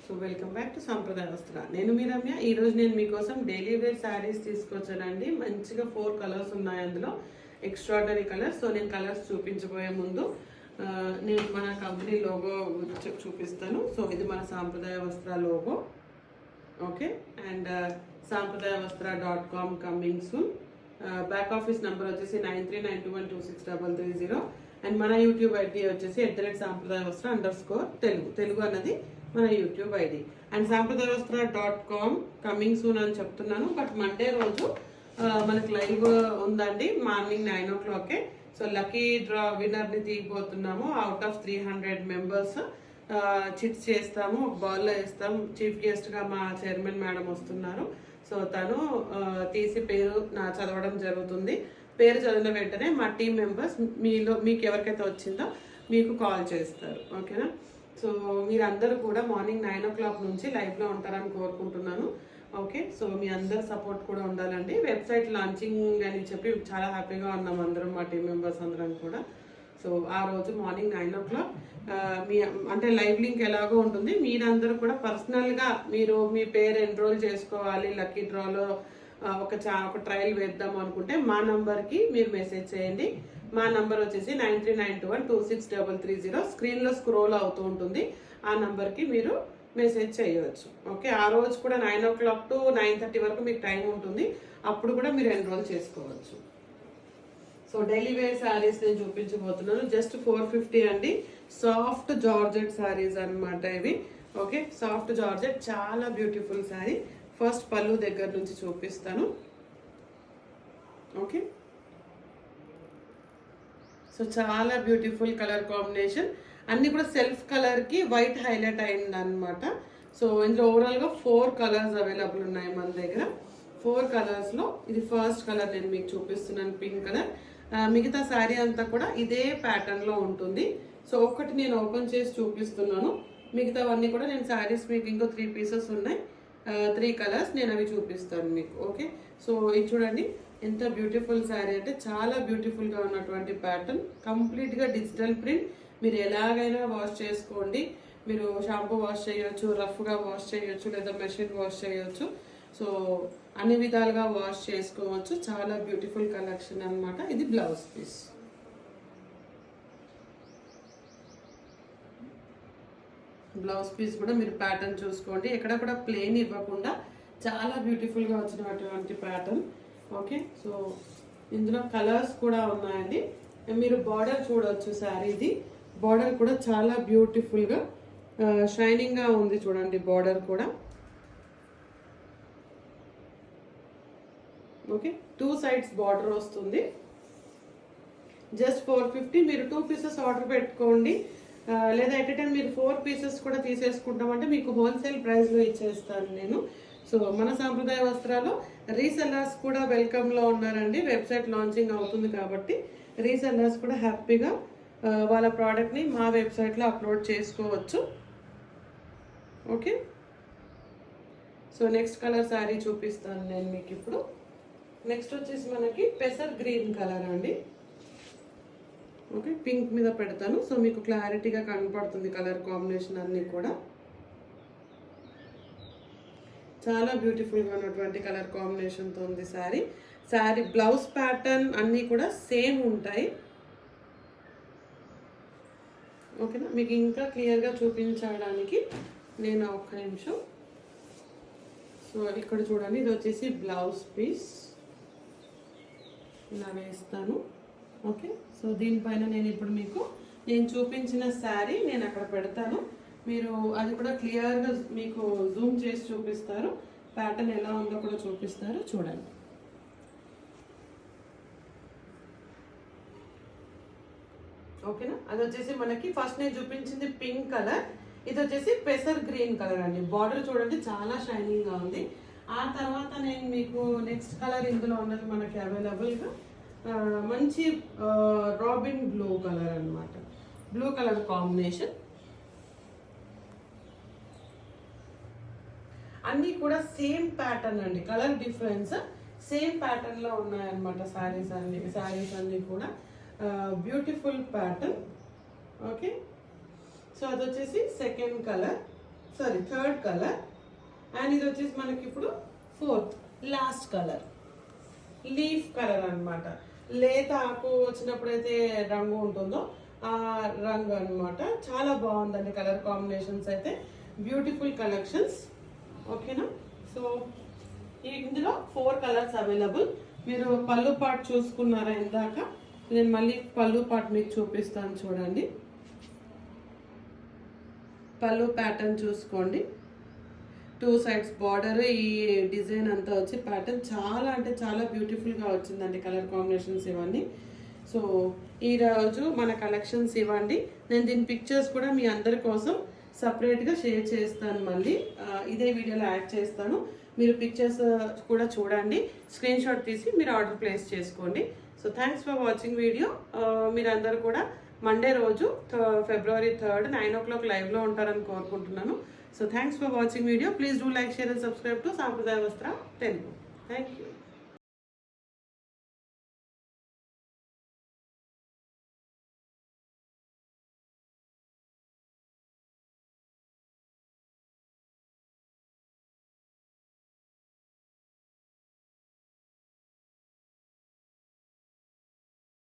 So welcome back to సాంప్రదాయ వస్త్ర. నేను మీ రమ్య. ఈరోజు నేను మీకోసం డైలీ వేర్ శారీస్ తీసుకొచ్చానండి. మంచిగా 4 కలర్స్ ఉన్నాయి అందులో, ఎక్స్ట్రాడనరీ కలర్స్. సో నేను కలర్స్ చూపించబోయే ముందు నేను మన కంపెనీ లోగో చూపిస్తాను. సో ఇది మన సాంప్రదాయ వస్త్ర logo, okay. And sampradayavastra.com coming soon. Back office number వచ్చేసి 9392126330. అండ్ మన యూట్యూబ్ ఐడి వచ్చేసి @sampradayavastra_తెలుగు. తెలుగు అన్నది మన YouTube ID. And sampradayavastra.com coming soon అని చెప్తున్నాను, బట్ మండే రోజు మనకి లైవ్ ఉందండి, morning 9 o'clock. So lucky draw విన్నర్ని తీయబోతున్నాము. అవుట్ ఆఫ్ 300 మెంబర్స్ చిట్స్ చేస్తాము, ఒక బాల్లో వేస్తాం. చీఫ్ గెస్ట్గా మా చైర్మన్ మేడం వస్తున్నారు. సో తను తీసి పేరు చదవడం జరుగుతుంది. పేరు చదివిన వెంటనే మా టీం మెంబర్స్ మీకు ఎవరికైతే వచ్చిందో మీకు కాల్ చేస్తారు, ఓకేనా. సో మీరందరూ కూడా మార్నింగ్ 9 o'clock నుంచి లైవ్లో ఉంటారని కోరుకుంటున్నాను, ఓకే. సో మీ అందరు సపోర్ట్ కూడా ఉండాలండి. వెబ్సైట్ లాంచింగ్ అని చెప్పి చాలా హ్యాపీగా ఉన్నాం అందరం, మా టీం మెంబర్స్ అందరం కూడా. సో ఆ రోజు మార్నింగ్ 9 o'clock మీ అంటే లైవ్ లింక్ ఎలాగో ఉంటుంది. మీరందరూ కూడా పర్సనల్గా మీరు మీ పేరు ఎన్రోల్ చేసుకోవాలి, లక్కీ డ్రాలో ఒక ట్రయల్ వేద్దాం అనుకుంటే మా నంబర్కి మీరు మెసేజ్ చేయండి. మా నంబర్ వచ్చేసి 9392126330. స్క్రీన్లో స్క్రోల్ అవుతూ ఉంటుంది, ఆ నంబర్కి మీరు మెసేజ్ చేయవచ్చు, ఓకే. ఆ రోజు కూడా 9 o'clock to 9:30 వరకు మీకు టైం ఉంటుంది, అప్పుడు కూడా మీరు ఎన్రోల్ చేసుకోవచ్చు. సో డైలీ వేర్ శారీస్ నేను చూపించబోతున్నాను. జస్ట్ 450 అండి. సాఫ్ట్ జార్జెట్ శారీస్ అనమాట ఇవి, ఓకే. సాఫ్ట్ జార్జెట్, చాలా బ్యూటిఫుల్ శారీ. ఫస్ట్ పళ్ళు దగ్గర నుంచి చూపిస్తాను, ఓకే. సో చాలా బ్యూటిఫుల్ కలర్ కాంబినేషన్, అన్ని కూడా సెల్ఫ్ కలర్కి వైట్ హైలైట్ అయింది అనమాట. సో ఇందులో ఓవరాల్గా 4 కలర్స్ అవైలబుల్ ఉన్నాయి మన దగ్గర. 4 కలర్స్లో ఇది ఫస్ట్ కలర్ నేను మీకు చూపిస్తున్నాను, పింక్ కలర్. మిగతా శారీ అంతా కూడా ఇదే ప్యాటర్న్లో ఉంటుంది. సో ఒకటి నేను ఓపెన్ చేసి చూపిస్తున్నాను, మిగతావన్నీ కూడా నేను శారీస్ మీకు ఇంకో 3 పీసెస్ ఉన్నాయి, 3 కలర్స్ నేను అవి చూపిస్తాను మీకు, ఓకే. సో ఇది చూడండి ఎంత బ్యూటిఫుల్ శారీ అంటే చాలా బ్యూటిఫుల్గా ఉన్నటువంటి ప్యాటర్న్. కంప్లీట్గా డిజిటల్ ప్రింట్. మీరు ఎలాగైనా వాష్ చేసుకోండి, మీరు షాంపూ వాష్ చేయొచ్చు, రఫ్గా వాష్ చేయొచ్చు, లేదా మెషిన్ వాష్ చేయొచ్చు. సో అన్ని విధాలుగా వాష్ చేసుకోవచ్చు. చాలా బ్యూటిఫుల్ కలెక్షన్ అనమాట. ఇది బ్లౌజ్ పీస్. బ్లౌజ్ పీస్ కూడా మీరు ప్యాటర్న్ చూసుకోండి, ఎక్కడ కూడా ప్లెయిన్ ఇవ్వకుండా చాలా బ్యూటిఫుల్గా వచ్చినటువంటి ప్యాటర్న్, ఓకే. సో ఇందులో కలర్స్ కూడా ఉన్నాయండి. మీరు బార్డర్ చూడవచ్చు శారీది. బార్డర్ కూడా చాలా బ్యూటిఫుల్గా షైనింగ్గా ఉంది చూడండి, బార్డర్ కూడా, ఓకే. 2 sides బార్డర్ వస్తుంది. జస్ట్ 450. మీరు 2 pieces ఆర్డర్ పెట్టుకోండి, లేదా ఎట్ టైం మీరు 4 pieces కూడా తీసేసుకుంటామంటే మీకు హోల్సేల్ ప్రైస్లో ఇచ్చేస్తాను నేను. సో మన సాంప్రదాయ వస్త్రాలు రీసెల్లర్స్ కూడా వెల్కమ్లో ఉన్నారండి. వెబ్సైట్ లాంచింగ్ అవుతుంది కాబట్టి రీసెల్లర్స్ కూడా హ్యాపీగా వాళ్ళ ప్రోడక్ట్ని మా వెబ్సైట్లో అప్లోడ్ చేసుకోవచ్చు, okay. So next colour sari చూపిస్తాను నేను మీకు ఇప్పుడు. నెక్స్ట్ వచ్చేసి మనకి పెసర్ గ్రీన్ కలర్ అండి, ఓకే. పింక్ మీద పెడతాను, సో మీకు క్లారిటీగా కనపడుతుంది కలర్ కాంబినేషన్ అన్నీ కూడా. చాలా బ్యూటిఫుల్గా ఉన్నటువంటి కలర్ కాంబినేషన్తో ఉంది శారీ. శారీ బ్లౌజ్ ప్యాటర్న్ అన్నీ కూడా సేమ్ ఉంటాయి, ఓకేనా. మీకు ఇంకా క్లియర్గా చూపించడానికి నేను ఒక్క నిమిషం. సో ఇక్కడ చూడండి, ఇది వచ్చేసి బ్లౌజ్ పీస్ ఇలా వేస్తాను, ఓకే. సో దీనిపైన నేను ఇప్పుడు మీకు నేను చూపించిన శారీ నేను అక్కడ పెడతాను, మీరు అది కూడా క్లియర్గా మీకు జూమ్ చేసి చూపిస్తారు, ప్యాటర్న్ ఎలా ఉందో కూడా చూపిస్తారు, చూడండి. ఓకేనా. అది వచ్చేసి మనకి ఫస్ట్ నేను చూపించింది పింక్ కలర్, ఇది వచ్చేసి పెసర్ గ్రీన్ కలర్ అండి. బార్డర్ చూడండి చాలా షైనింగ్గా ఉంది. ఆ తర్వాత నేను మీకు నెక్స్ట్ కలర్ ఇందులో ఉన్నది మనకి అవైలబుల్గా మంచి రాబిన్ బ్లూ కలర్ అనమాట. Blue colour combination. అన్నీ కూడా సేమ్ ప్యాటర్న్ అండి, కలర్ డిఫరెన్స్ సేమ్ ప్యాటర్న్లో ఉన్నాయన్నమాట శారీస్ అన్నీ కూడా. Beautiful pattern, okay. సో అది వచ్చేసి second colour. Sorry third colour. And ఇది వచ్చేసి మనకి ఇప్పుడు fourth last colour, leaf colour అన్నమాట. లేత ఆకు వచ్చినప్పుడైతే రంగు ఉంటుందో ఆ రంగు అన్నమాట. చాలా బాగుందండి కలర్ కాంబినేషన్స్ అయితే, బ్యూటిఫుల్ కలెక్షన్స్. ఓకేనా? సో ఇందులో 4 కలర్స్ అవైలబుల్. మీరు పళ్ళు పార్ట్ చూసుకున్నారా ఇందాక? నేను మళ్ళీ పళ్ళు పార్ట్ మీకు చూపిస్తాను చూడండి. పళ్ళు ప్యాటర్న్ చూసుకోండి, 2 సైడ్స్ బార్డర్, ఈ డిజైన్ అంతా వచ్చి ప్యాటర్న్ చాలా అంటే చాలా బ్యూటిఫుల్గా వచ్చిందండి కలర్ కాంబినేషన్స్ ఇవన్నీ. సో ఈరోజు మన కలెక్షన్స్ ఇవ్వండి. నేను దీని పిక్చర్స్ కూడా మీ అందరి కోసం సపరేట్గా షేర్ చేస్తాను, మళ్ళీ ఇదే వీడియోలో యాడ్ చేస్తాను. మీరు పిక్చర్స్ కూడా చూడండి, స్క్రీన్ షాట్ తీసి మీరు ఆర్డర్ ప్లేస్ చేసుకోండి. So thanks for watching video. మీరందరూ కూడా మండే రోజు February 3rd 9 o'clock లైవ్లో ఉంటారని కోరుకుంటున్నాను. So thanks for watching video. Please do like, share and subscribe to Sampradaya Vastra Telugu. Thank you.